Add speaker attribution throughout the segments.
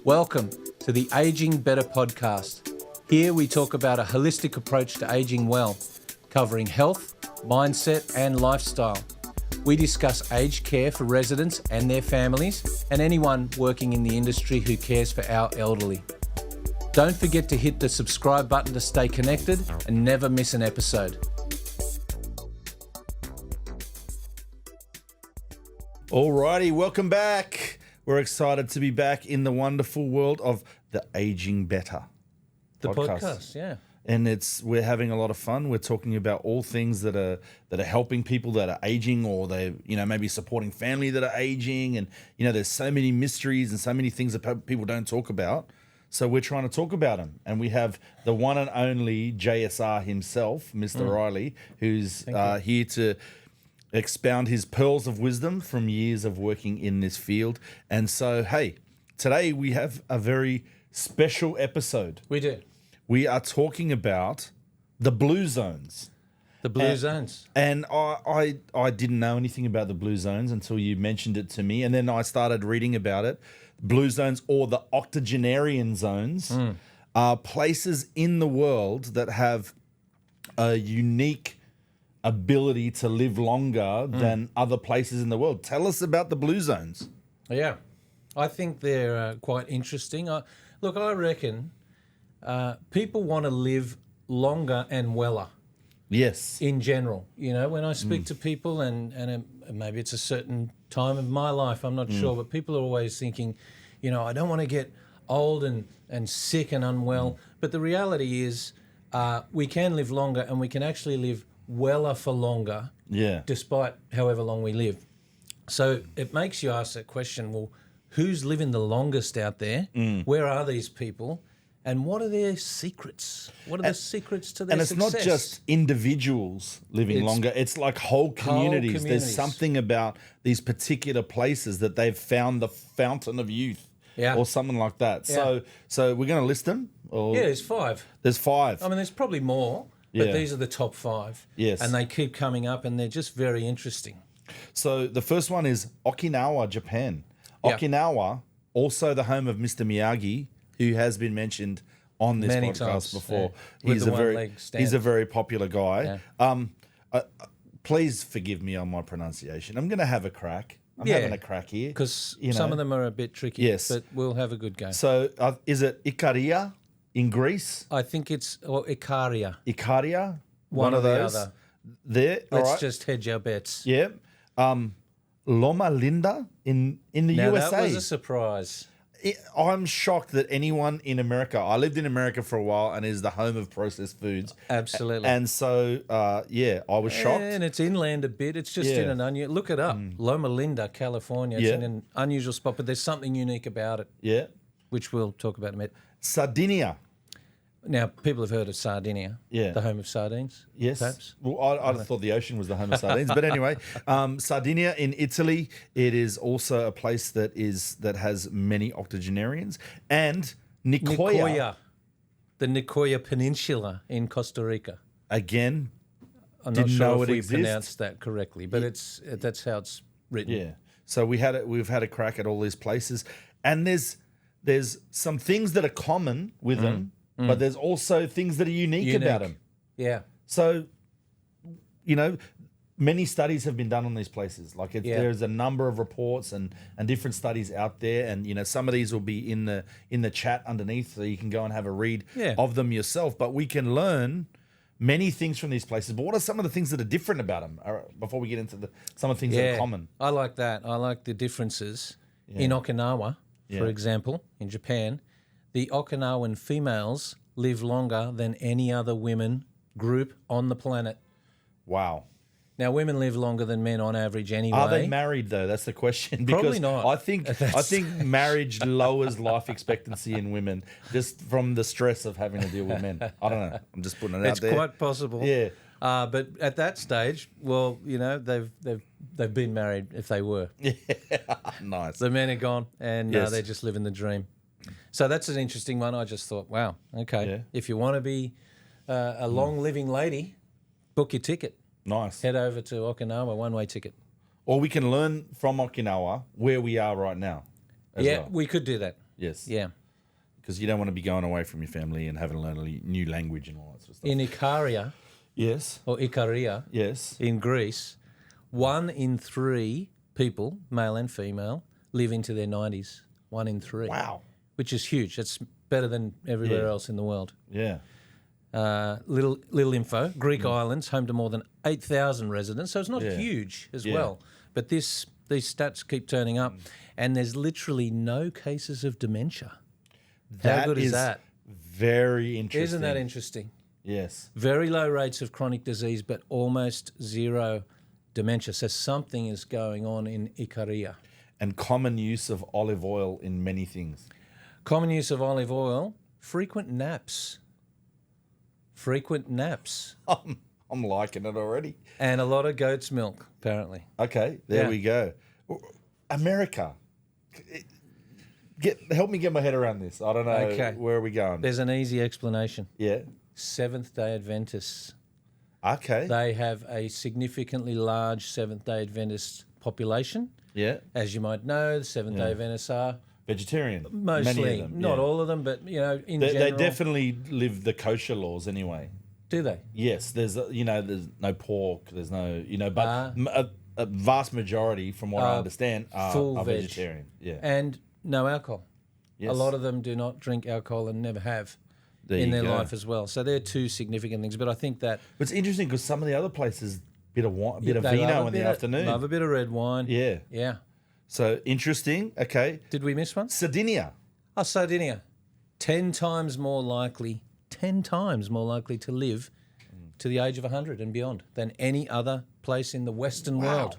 Speaker 1: Welcome to the Aging Better podcast. Here we talk about a holistic approach to aging well, covering health, mindset, and lifestyle. We discuss aged care for residents and their families, and anyone working in the industry who cares for our elderly. Don't forget to hit the subscribe button to stay connected and never miss an episode.
Speaker 2: Alrighty, welcome back. We're excited to be back in the wonderful world of the Aging Better
Speaker 1: Podcast, yeah.
Speaker 2: And we're having a lot of fun. We're talking about all things that are helping people that are aging, or they maybe supporting family that are aging, and there's so many mysteries and so many things that people don't talk about. So we're trying to talk about them, and we have the one and only JSR himself, Mr. Riley, who's here to expound his pearls of wisdom from years of working in this field. And so, hey, today we have a very special episode.
Speaker 1: We do.
Speaker 2: We are talking about the blue zones.
Speaker 1: The blue zones.
Speaker 2: And I didn't know anything about the blue zones until you mentioned it to me. And then I started reading about it. Blue zones, or the octogenarian zones, are places in the world that have a unique ability to live longer than other places in the world. Tell us about the blue zones.
Speaker 1: Yeah, I think they're quite interesting. I reckon people want to live longer and weller.
Speaker 2: Yes.
Speaker 1: In general, when I speak to people, and maybe it's a certain time of my life, I'm not sure, but people are always thinking, I don't want to get old and sick and unwell. But the reality is we can live longer, and we can actually live weller for longer, despite however long we live. So it makes you ask that question, well, who's living the longest out there? Where are these people? And what are their secrets? What are the secrets to their success?
Speaker 2: And it's not just individuals living longer. It's like whole communities. There's something about these particular places that they've found the fountain of youth, or something like that.
Speaker 1: Yeah.
Speaker 2: So we're going to list them? Or?
Speaker 1: Yeah, there's 5.
Speaker 2: There's 5.
Speaker 1: I mean, there's probably more, but these are the top 5.
Speaker 2: Yes.
Speaker 1: And they keep coming up, and they're just very interesting.
Speaker 2: So the first one is Okinawa, Japan.
Speaker 1: Yeah.
Speaker 2: Okinawa, also the home of Mr. Miyagi, who has been mentioned on this
Speaker 1: Many
Speaker 2: podcast
Speaker 1: times,
Speaker 2: before.
Speaker 1: yeah.
Speaker 2: He's a very popular guy.
Speaker 1: Yeah.
Speaker 2: Please forgive me on my pronunciation. I'm going to have a crack. I'm having a crack here.
Speaker 1: Because some of them are a bit tricky,
Speaker 2: Yes.
Speaker 1: but we'll have a good go.
Speaker 2: So is it Ikaria in Greece?
Speaker 1: I think it's Ikaria.
Speaker 2: Ikaria?
Speaker 1: One or
Speaker 2: of
Speaker 1: the
Speaker 2: those?
Speaker 1: other.
Speaker 2: There, all
Speaker 1: Let's
Speaker 2: right.
Speaker 1: just hedge our bets.
Speaker 2: Yeah. Loma Linda in the
Speaker 1: Now,
Speaker 2: USA.
Speaker 1: that was a surprise.
Speaker 2: I'm shocked that anyone in America, I lived in America for a while, and is the home of processed foods.
Speaker 1: Absolutely.
Speaker 2: And so, I was shocked.
Speaker 1: And it's inland a bit. It's just in an unusual... Look it up. Loma Linda, California. It's in an unusual spot, but there's something unique about it.
Speaker 2: Yeah.
Speaker 1: Which we'll talk about in a minute.
Speaker 2: Sardinia.
Speaker 1: Now, people have heard of Sardinia, the home of sardines,
Speaker 2: Yes.
Speaker 1: perhaps.
Speaker 2: Well, I thought the ocean was the home of sardines. But anyway, Sardinia in Italy, it is also a place that has many octogenarians. And Nicoya.
Speaker 1: The Nicoya Peninsula in Costa Rica.
Speaker 2: Again,
Speaker 1: I'm not
Speaker 2: didn't
Speaker 1: sure
Speaker 2: know
Speaker 1: if
Speaker 2: it
Speaker 1: we
Speaker 2: exists.
Speaker 1: pronounced that correctly, but that's how it's written.
Speaker 2: Yeah. So we've had a crack at all these places. And there's some things that are common with them, but there's also things that are unique about them.
Speaker 1: Yeah.
Speaker 2: So, many studies have been done on these places. Like there's a number of reports and different studies out there, and some of these will be in the chat underneath, so you can go and have a read of them yourself. But we can learn many things from these places. But what are some of the things that are different about them? Before we get into some of the things that are common.
Speaker 1: I like that. I like the differences in Okinawa, for example, in Japan. The Okinawan females live longer than any other women group on the planet.
Speaker 2: Wow.
Speaker 1: Now, women live longer than men on average anyway.
Speaker 2: Are they married though? That's the question. Because
Speaker 1: Probably not.
Speaker 2: I think marriage lowers life expectancy in women just from the stress of having to deal with men. I don't know. I'm just putting it out there.
Speaker 1: It's quite possible.
Speaker 2: Yeah.
Speaker 1: But at that stage, well, they've been married if they were.
Speaker 2: Yeah. Nice.
Speaker 1: The men are gone, and
Speaker 2: Yes.
Speaker 1: they're just living the dream. So that's an interesting one. I just thought, wow, okay.
Speaker 2: Yeah.
Speaker 1: If you want to be a long-living lady, book your ticket.
Speaker 2: Nice.
Speaker 1: Head over to Okinawa, one-way ticket.
Speaker 2: Or we can learn from Okinawa where we are right now. as well.
Speaker 1: We could do that.
Speaker 2: Yes.
Speaker 1: Yeah.
Speaker 2: Because you don't want to be going away from your family and having to learn a new language and all that sort of stuff.
Speaker 1: In Ikaria,
Speaker 2: Yes.
Speaker 1: or Ikaria,
Speaker 2: Yes.
Speaker 1: in Greece, 1 in 3 people, male and female, live into their 90s. 1 in 3.
Speaker 2: Wow.
Speaker 1: Which is huge. That's better than everywhere
Speaker 2: Yeah.
Speaker 1: else in the world.
Speaker 2: Yeah.
Speaker 1: Little info. Greek islands, home to more than 8,000 residents, so it's not
Speaker 2: Yeah.
Speaker 1: huge as
Speaker 2: Yeah.
Speaker 1: well. But these stats keep turning up, and there's literally no cases of dementia. How good is that?
Speaker 2: Very interesting.
Speaker 1: Isn't that interesting?
Speaker 2: Yes.
Speaker 1: Very low rates of chronic disease, but almost zero dementia. So something is going on in Ikaria.
Speaker 2: And common use of olive oil in many things.
Speaker 1: Common use of olive oil, frequent naps. Frequent naps.
Speaker 2: I'm liking it already.
Speaker 1: And a lot of goat's milk, apparently.
Speaker 2: Okay, there
Speaker 1: Yeah.
Speaker 2: we go. America. Help me get my head around this. I don't know.
Speaker 1: Okay.
Speaker 2: Where are we going?
Speaker 1: There's an easy explanation.
Speaker 2: Yeah.
Speaker 1: Seventh-day Adventists.
Speaker 2: Okay.
Speaker 1: They have a significantly large Seventh-day Adventist population.
Speaker 2: Yeah.
Speaker 1: As you might know, the Seventh-day Adventists are
Speaker 2: Vegetarian.
Speaker 1: mostly,
Speaker 2: Many of them.
Speaker 1: not
Speaker 2: yeah.
Speaker 1: all of them, but, in
Speaker 2: They
Speaker 1: general.
Speaker 2: definitely live the kosher laws anyway.
Speaker 1: Do they?
Speaker 2: Yes, there's there's no pork, there's no but a vast majority, from what I understand,
Speaker 1: full
Speaker 2: are
Speaker 1: veg.
Speaker 2: vegetarian. Yeah,
Speaker 1: And no alcohol.
Speaker 2: yes.
Speaker 1: A lot of them do not drink alcohol and never have
Speaker 2: There
Speaker 1: in
Speaker 2: you
Speaker 1: their
Speaker 2: go.
Speaker 1: life as well. So they're two significant things. But I think that
Speaker 2: But it's interesting because some of the other places, bit of wine, bit of
Speaker 1: they love
Speaker 2: vino
Speaker 1: a
Speaker 2: in
Speaker 1: bit
Speaker 2: the afternoon.
Speaker 1: Love a bit of red wine.
Speaker 2: Yeah,
Speaker 1: Yeah.
Speaker 2: so interesting. Okay,
Speaker 1: Did we miss one?
Speaker 2: Sardinia.
Speaker 1: Oh, Sardinia. 10 times more likely to live to the age of 100 and beyond than any other place in the Western world.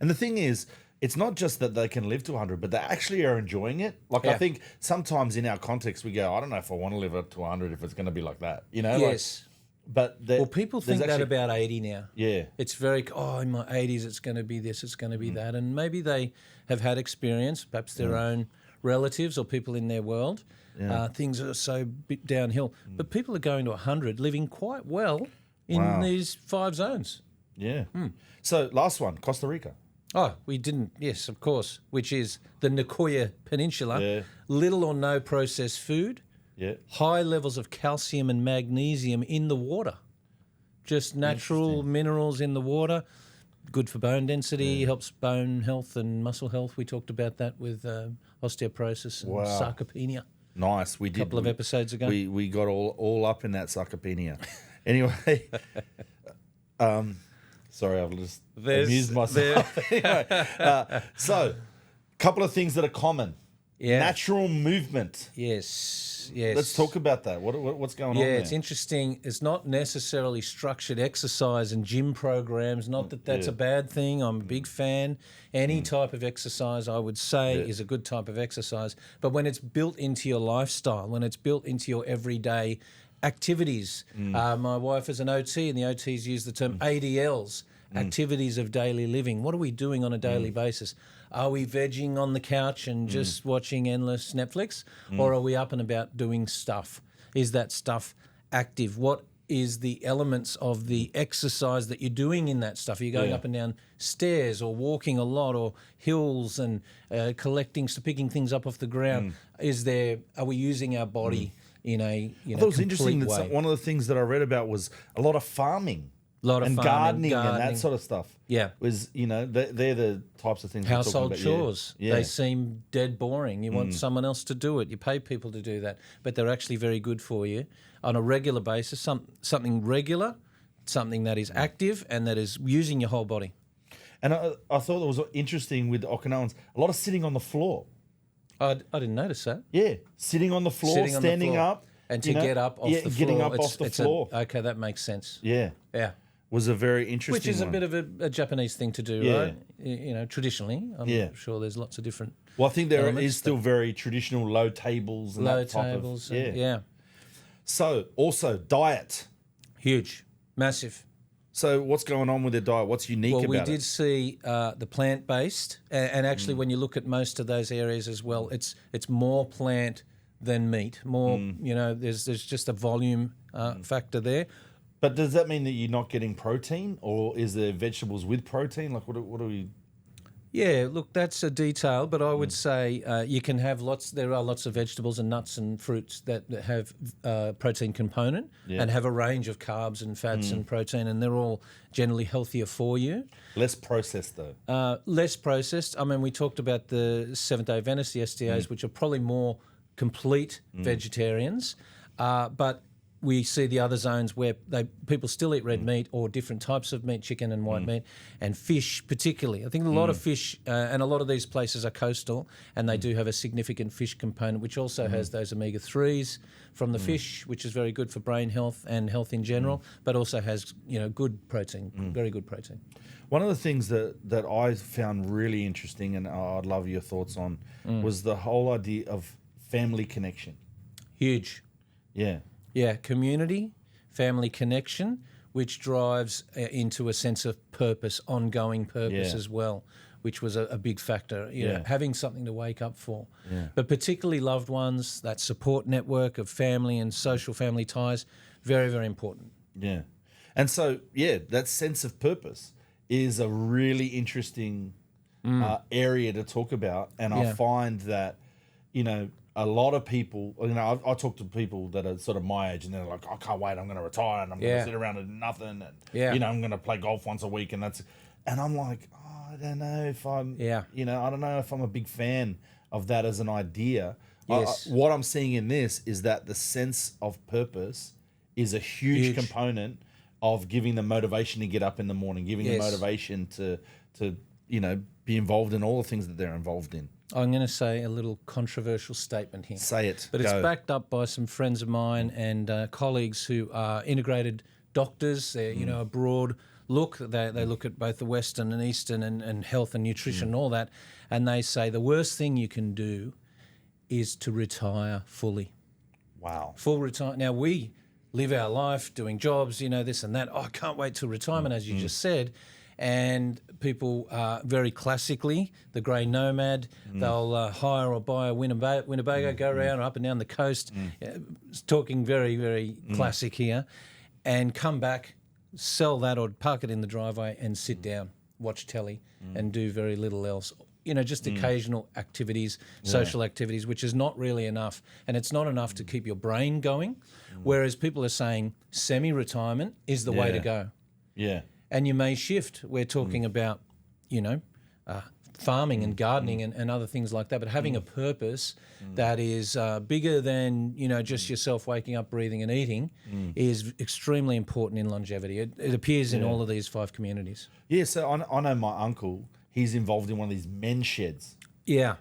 Speaker 2: And the thing is, it's not just that they can live to 100, but they actually are enjoying it. Like, I
Speaker 1: Yeah.
Speaker 2: think sometimes in our context, we go, I don't know if I want to live up to 100 if it's going to be like that,
Speaker 1: Yes.
Speaker 2: But
Speaker 1: Well, people think that about 80 now.
Speaker 2: Yeah.
Speaker 1: It's very, in my 80s, it's going to be this, it's going to be that. And maybe they have had experience, perhaps their own relatives or people in their world. Things are so bit downhill. But people are going to 100, living quite well in
Speaker 2: Wow.
Speaker 1: these 5 zones.
Speaker 2: Yeah. So, last one, Costa Rica.
Speaker 1: Oh, we didn't. Yes, of course. Which is the Nicoya Peninsula.
Speaker 2: Yeah.
Speaker 1: Little or no processed food.
Speaker 2: Yeah.
Speaker 1: High levels of calcium and magnesium in the water. Just natural minerals in the water. Good for bone density, helps bone health and muscle health. We talked about that with osteoporosis and sarcopenia
Speaker 2: Nice. We did.
Speaker 1: a couple of episodes ago.
Speaker 2: We got all up in that sarcopenia. Anyway, sorry, I've just amused myself. Anyway, so, couple of things that are common.
Speaker 1: Yeah.
Speaker 2: Natural movement.
Speaker 1: Yes.
Speaker 2: Let's talk about that. What's going on
Speaker 1: Yeah,
Speaker 2: there?
Speaker 1: it's interesting. It's not necessarily structured exercise and gym programs. Not that that's a bad thing. I'm a big fan. Any type of exercise, I would say, is a good type of exercise. But when it's built into your lifestyle, when it's built into your everyday activities, my wife is an OT, and the OTs use the term ADLs, activities of daily living. What are we doing on a daily basis? Are we vegging on the couch and just watching endless Netflix? Or are we up and about doing stuff? Is that stuff active? What is the elements of the exercise that you're doing in that stuff? Are you going up and down stairs or walking a lot or hills and picking things up off the ground? Are we using our body in a
Speaker 2: I thought it was interesting
Speaker 1: complete
Speaker 2: that
Speaker 1: way?
Speaker 2: one of the things that I read about was a lot of farming.
Speaker 1: Lot of
Speaker 2: and
Speaker 1: farming,
Speaker 2: gardening and
Speaker 1: gardening.
Speaker 2: that sort of stuff.
Speaker 1: Yeah.
Speaker 2: Was, they're the types of things we're talking
Speaker 1: Household
Speaker 2: about.
Speaker 1: chores.
Speaker 2: Yeah.
Speaker 1: They seem dead boring. You want someone else to do it. You pay people to do that, but they're actually very good for you on a regular basis. Something regular, something that is active and that is using your whole body.
Speaker 2: And I thought it was interesting with the Okinawans, a lot of sitting on the floor.
Speaker 1: I didn't notice that.
Speaker 2: Yeah, sitting on the floor,
Speaker 1: Sitting on the
Speaker 2: standing
Speaker 1: floor.
Speaker 2: up.
Speaker 1: And to get up off the floor.
Speaker 2: getting up off the floor.
Speaker 1: Okay, that makes sense.
Speaker 2: Yeah,
Speaker 1: Yeah.
Speaker 2: was a very interesting
Speaker 1: Which is a
Speaker 2: one.
Speaker 1: bit of a Japanese thing to do,
Speaker 2: Yeah.
Speaker 1: right? Traditionally. I'm sure there's lots of different
Speaker 2: Well, I think there
Speaker 1: elements,
Speaker 2: is still very traditional low tables and
Speaker 1: low
Speaker 2: that type
Speaker 1: tables.
Speaker 2: of,
Speaker 1: And, yeah.
Speaker 2: So, also diet.
Speaker 1: Huge. Massive.
Speaker 2: So, what's going on with their diet? What's unique
Speaker 1: Well,
Speaker 2: about
Speaker 1: we
Speaker 2: it?
Speaker 1: did see the plant-based, and actually, when you look at most of those areas as well, it's more plant than meat. More, there's just a volume factor there.
Speaker 2: But does that mean that you're not getting protein, or is there vegetables with protein? Like, what are we?
Speaker 1: Yeah, look, that's a detail, but I would say you can have lots. There are lots of vegetables and nuts and fruits that have protein component and have a range of carbs and fats and protein, and they're all generally healthier for you.
Speaker 2: Less processed though.
Speaker 1: Less processed. I mean, we talked about the Seventh-day Adventists, the SDAs, which are probably more complete vegetarians, but we see the other zones where people still eat red meat or different types of meat, chicken and white meat, and fish particularly. I think a lot of fish, and a lot of these places are coastal, and they do have a significant fish component, which also has those omega-3s from the fish, which is very good for brain health and health in general, but also has good protein, very good protein.
Speaker 2: One of the things that I found really interesting, and I'd love your thoughts on, was the whole idea of family connection.
Speaker 1: Huge.
Speaker 2: Yeah.
Speaker 1: Yeah, community, family connection, which drives into a sense of purpose, ongoing purpose as well, which was a big factor, having something to wake up for. Yeah. But particularly loved ones, that support network of family and social family ties, very, very important.
Speaker 2: Yeah. And so, that sense of purpose is a really interesting area to talk about. And I find that, a lot of people, I talk to people that are sort of my age, and they're like, I can't wait, I'm going to retire, and I'm going to sit around and do nothing, and I'm going to play golf once a week, and I'm like, I don't know if I'm, I don't know if I'm a big fan of that as an idea.
Speaker 1: Yes.
Speaker 2: What I'm seeing in this is that the sense of purpose is a huge component of giving them motivation to get up in the morning, giving them motivation to be involved in all the things that they're involved in.
Speaker 1: I'm going to say a little controversial statement here.
Speaker 2: Say it.
Speaker 1: But it's backed up by some friends of mine and colleagues who are integrated doctors. They're, a broad look. They look at both the Western and Eastern and health and nutrition and all that. And they say the worst thing you can do is to retire fully.
Speaker 2: Wow.
Speaker 1: Full retire. Now, we live our life doing jobs, this and that. Oh, I can't wait till retirement, as you just said. And people very classically, the grey nomad, they'll hire or buy a Winnebago, go around up and down the coast, talking very, very classic here, and come back, sell that or park it in the driveway and sit down, watch telly and do very little else. Just occasional activities, social activities, which is not really enough. And it's not enough to keep your brain going, whereas people are saying semi-retirement is the way to go.
Speaker 2: Yeah.
Speaker 1: And you may shift. We're talking about, farming and gardening and other things like that, but having a purpose that is bigger than, just yourself waking up, breathing and eating is extremely important in longevity. It appears in all of these 5 communities.
Speaker 2: Yeah, so I know my uncle, he's involved in one of these men's sheds.
Speaker 1: Yeah.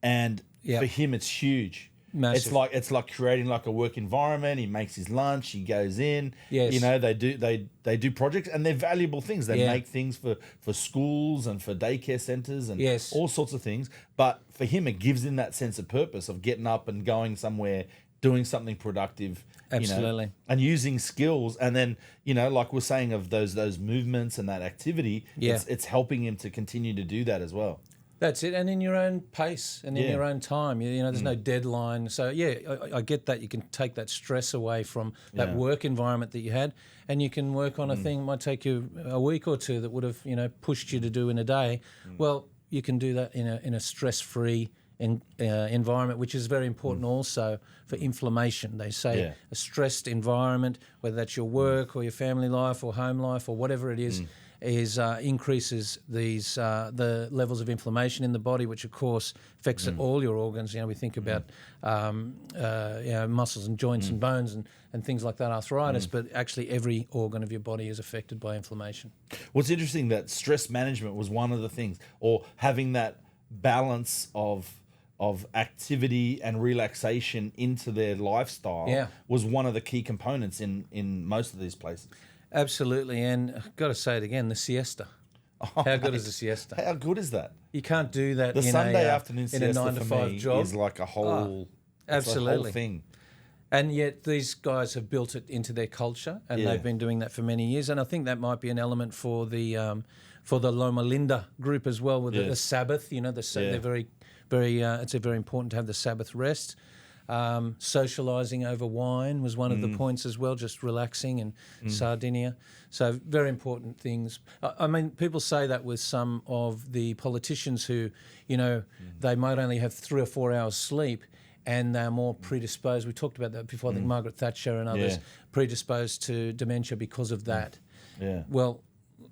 Speaker 2: And for him, it's huge.
Speaker 1: Massive.
Speaker 2: It's like creating like a work environment. He makes his lunch. He goes in.
Speaker 1: Yes.
Speaker 2: They do projects, and they're valuable things. They make things for schools and for daycare centers and all sorts of things. But for him, it gives him that sense of purpose of getting up and going somewhere, doing something productive.
Speaker 1: Absolutely.
Speaker 2: And using skills, and then like we're saying of those movements and that activity. It's helping him to continue to do that as well.
Speaker 1: That's it, and in your own pace and in your own time. There's no deadline. So, I get that. You can take that stress away from that work environment that you had, and you can work on a thing that might take you a week or two that would have, pushed you to do in a day. Well, you can do that in a stress-free environment, which is very important also for inflammation. They say a stressed environment, whether that's your work or your family life or home life or whatever it is increases these the levels of inflammation in the body, which of course affects all your organs. We think about muscles and joints and bones and things like that, arthritis, but actually every organ of your body is affected by inflammation.
Speaker 2: What's interesting that stress management was one of the things, or having that balance of activity and relaxation into their lifestyle was one of the key components in most of these places.
Speaker 1: Absolutely, and I've got to say it again, the siesta. How good is the siesta?
Speaker 2: How good is that?
Speaker 1: You can't do that
Speaker 2: the
Speaker 1: in
Speaker 2: Sunday
Speaker 1: a
Speaker 2: afternoon siesta
Speaker 1: in a 9 to 5 job.
Speaker 2: Is like a whole,
Speaker 1: absolutely.
Speaker 2: A whole thing.
Speaker 1: And yet these guys have built it into their culture, and they've been doing that for many years. And I think that might be an element for the Loma Linda group as well, with the Sabbath. They're very, very. It's very important to have the Sabbath rest. Socialising over wine was one of the points as well, just relaxing, and Sardinia. So very important things. I mean, people say that with some of the politicians who, they might only have 3 or 4 hours sleep, and they're more predisposed. We talked about that before. I think Margaret Thatcher and others predisposed to dementia because of that.
Speaker 2: Yeah.
Speaker 1: Well,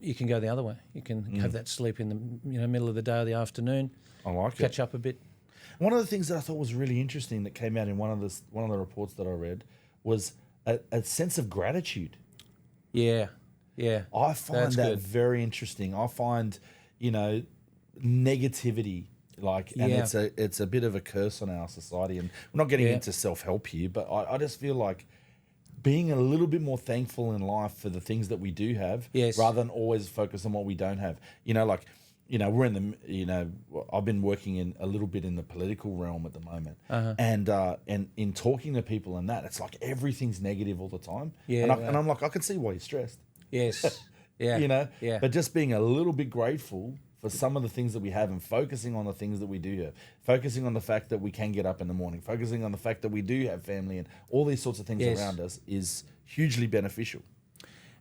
Speaker 1: you can go the other way. You can have that sleep in the middle of the day or the afternoon.
Speaker 2: I like it.
Speaker 1: Catch up a bit.
Speaker 2: One of the things that I thought was really interesting that came out in one of the reports that I read was a sense of gratitude.
Speaker 1: Yeah.
Speaker 2: I find
Speaker 1: That's
Speaker 2: that
Speaker 1: good.
Speaker 2: very interesting. I find, negativity and it's a bit of a curse on our society. And we're not getting into self-help here, but I just feel like being a little bit more thankful in life for the things that we do have, rather than always focus on what we don't have. We're in the, I've been working in a little bit in the political realm at the moment, and in talking to people and that, it's like everything's negative all the time.
Speaker 1: Yeah,
Speaker 2: and I'm like, I can see why you're stressed.
Speaker 1: Yes. Yeah.
Speaker 2: But just being a little bit grateful for some of the things that we have and focusing on the things that we do have, focusing on the fact that we can get up in the morning, focusing on the fact that we do have family and all these sorts of things around us is hugely beneficial.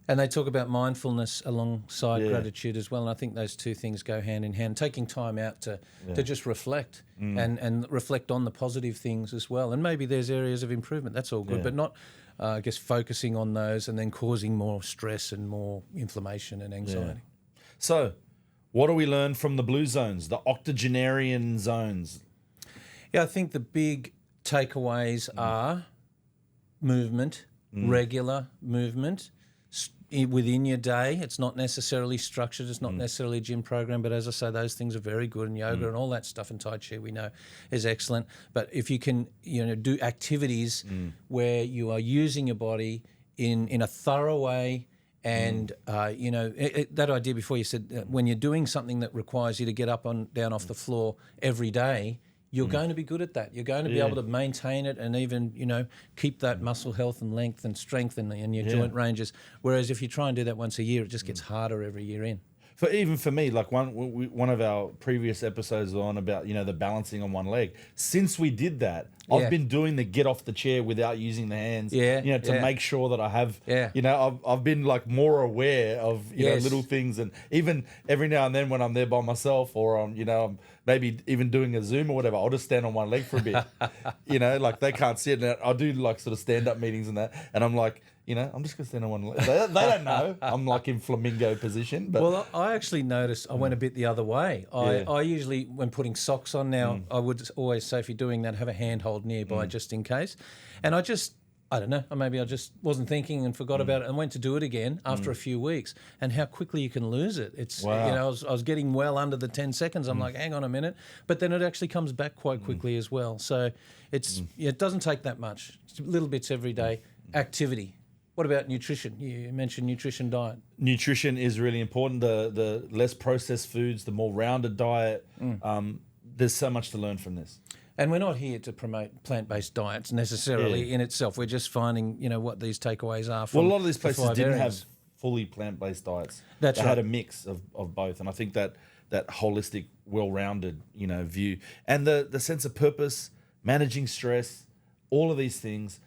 Speaker 1: And they talk about mindfulness alongside gratitude as well. And I think those two things go hand in hand. Taking time out to just reflect and reflect on the positive things as well. And maybe there's areas of improvement. That's all good. But not, focusing on those and then causing more stress and more inflammation and anxiety.
Speaker 2: So, what do we learn from the blue zones, the octogenarian zones?
Speaker 1: Yeah, I think the big takeaways are movement, regular movement within your day. It's not necessarily structured. It's not necessarily a gym program. But as I say, those things are very good. And yoga and all that stuff and Tai Chi we know is excellent. But if you can, do activities where you are using your body in a thorough way. And, that idea before you said when you're doing something that requires you to get up down off the floor every day, you're going to be good at that. You're going to be able to maintain it and even, keep that muscle health and length and strength in your joint ranges. Whereas if you try and do that once a year, it just gets harder every year in.
Speaker 2: Even for me, like one of our previous episodes on about, the balancing on one leg. Since we did that, I've been doing the get off the chair without using the hands, to make sure that I have, I've been like more aware of, little things. And even every now and then when I'm there by myself or I'm maybe even doing a Zoom or whatever, I'll just stand on one leg for a bit, like they can't sit. And I do like sort of stand-up meetings and that. And I'm like, I'm just going to stand on one leg. They don't know I'm like in flamingo position. But
Speaker 1: well, I actually noticed I went a bit the other way. I usually, when putting socks on now, I would always say if you're doing that, have a handhold nearby just in case. And I don't know, maybe I just wasn't thinking and forgot about it and went to do it again after a few weeks. And how quickly you can lose it. It's, I was getting well under the 10 seconds. I'm like, hang on a minute. But then it actually comes back quite quickly as well. So it doesn't take that much. It's little bits every day. Activity. What about nutrition? You mentioned nutrition, diet.
Speaker 2: Nutrition is really important. The less processed foods, the more rounded diet. There's so much to learn from this.
Speaker 1: And we're not here to promote plant-based diets necessarily in itself. We're just finding, what these takeaways are from.
Speaker 2: Well, a lot of these places didn't
Speaker 1: areas.
Speaker 2: have fully plant-based diets.
Speaker 1: That's
Speaker 2: they
Speaker 1: right.
Speaker 2: had a mix of both. And I think that holistic, well-rounded, view and the sense of purpose, managing stress, all of these things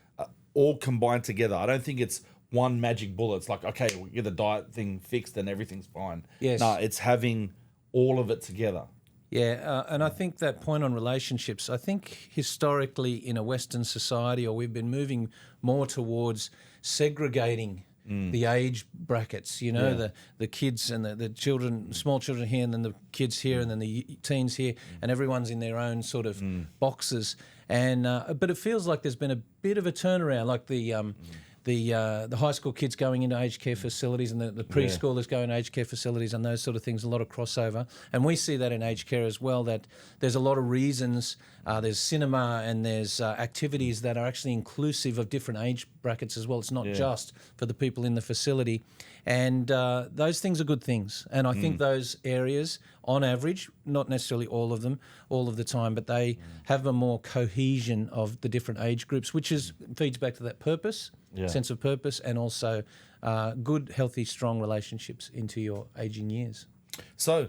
Speaker 2: all combined together. I don't think it's one magic bullet. It's like, okay, we'll get the diet thing fixed and everything's fine.
Speaker 1: Yes.
Speaker 2: No, it's having all of it together.
Speaker 1: Yeah, and I think that point on relationships, I think historically in a Western society, or we've been moving more towards segregating the age brackets, the kids and the children, small children here, and then the kids here, and then the teens here, and everyone's in their own sort of boxes. And but it feels like there's been a bit of a turnaround, like the high school kids going into aged care facilities and the preschoolers going to aged care facilities and those sort of things, a lot of crossover. And we see that in aged care as well, that there's a lot of reasons. There's cinema and there's activities that are actually inclusive of different age brackets as well. It's not just for the people in the facility. And those things are good things. And I think those areas, on average, not necessarily all of them, all of the time, but they have a more cohesion of the different age groups, which feeds back to that purpose, sense of purpose, and also good, healthy, strong relationships into your aging years.
Speaker 2: So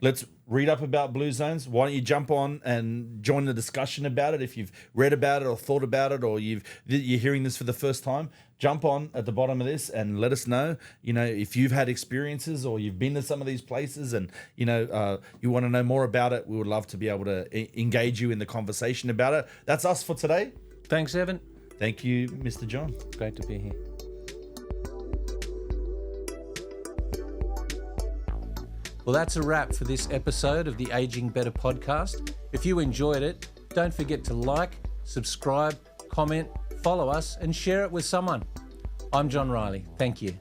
Speaker 2: let's read up about Blue Zones. Why don't you jump on and join the discussion about it? If you've read about it or thought about it, or you're hearing this for the first time, jump on at the bottom of this and let us know, if you've had experiences or you've been to some of these places and, you want to know more about it. We would love to be able to engage you in the conversation about it. That's us for today.
Speaker 1: Thanks, Evan.
Speaker 2: Thank you, Mr. John.
Speaker 1: Great to be here. Well, that's a wrap for this episode of the Aging Better podcast. If you enjoyed it, don't forget to like, subscribe, comment, follow us, and share it with someone. I'm John Riley. Thank you.